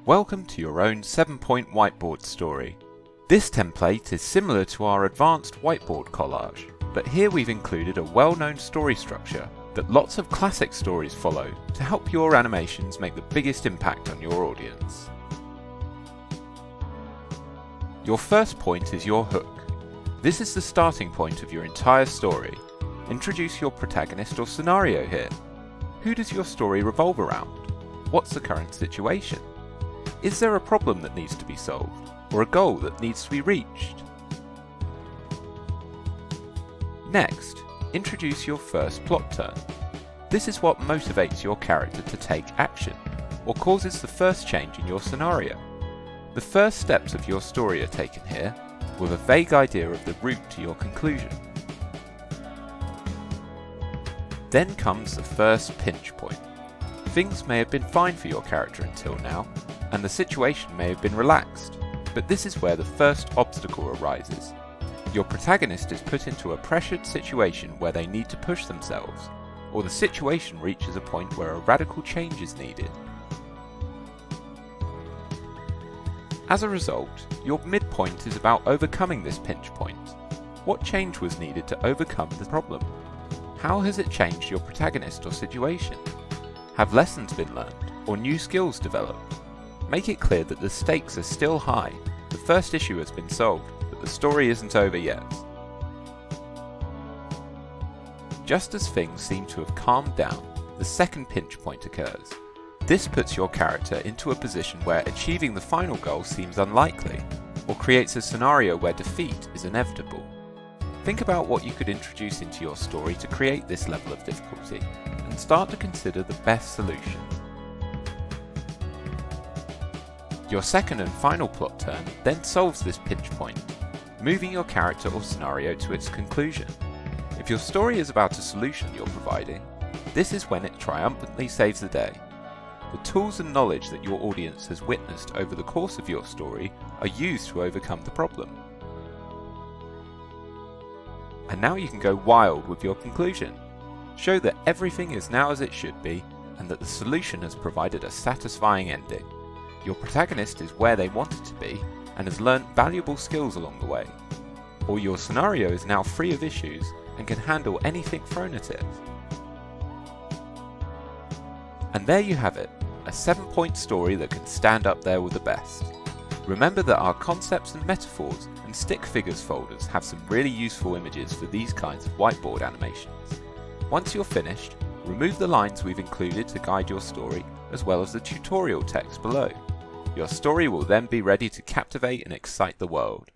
Welcome to your own 7-point whiteboard story. This template is similar to our advanced whiteboard collage, but here we've included a well-known story structure that lots of classic stories follow to help your animations make the biggest impact on your audience. Your first point is your hook. This is the starting point of your entire story. Introduce your protagonist or scenario here. Who does your story revolve around? What's the current situation? Is there a problem that needs to be solved, or a goal that needs to be reached? Next, introduce your first plot turn. This is what motivates your character to take action, or causes the first change in your scenario. The first steps of your story are taken here, with a vague idea of the route to your conclusion. Then comes the first pinch point. Things may have been fine for your character until now, and the situation may have been relaxed, but this is where the first obstacle arises. Your protagonist is put into a pressured situation where they need to push themselves, or the situation reaches a point where a radical change is needed. As a result, your midpoint is about overcoming this pinch point. What change was needed to overcome the problem? How has it changed your protagonist or situation? Have lessons been learned, or new skills developed? Make it clear that the stakes are still high, the first issue has been solved, but the story isn't over yet. Just as things seem to have calmed down, the second pinch point occurs. This puts your character into a position where achieving the final goal seems unlikely, or creates a scenario where defeat is inevitable. Think about what you could introduce into your story to create this level of difficulty, and start to consider the best solution. Your second and final plot turn then solves this pinch point, moving your character or scenario to its conclusion. If your story is about a solution you're providing, this is when it triumphantly saves the day. The tools and knowledge that your audience has witnessed over the course of your story are used to overcome the problem. And now you can go wild with your conclusion. Show that everything is now as it should be, and that the solution has provided a satisfying ending. Your protagonist is where they wanted to be, and has learnt valuable skills along the way. Or your scenario is now free of issues, and can handle anything thrown at it. And there you have it, a 7-point story that can stand up there with the best. Remember that our concepts and metaphors and stick figures folders have some really useful images for these kinds of whiteboard animations. Once you're finished, remove the lines we've included to guide your story, as well as the tutorial text below. Your story will then be ready to captivate and excite the world.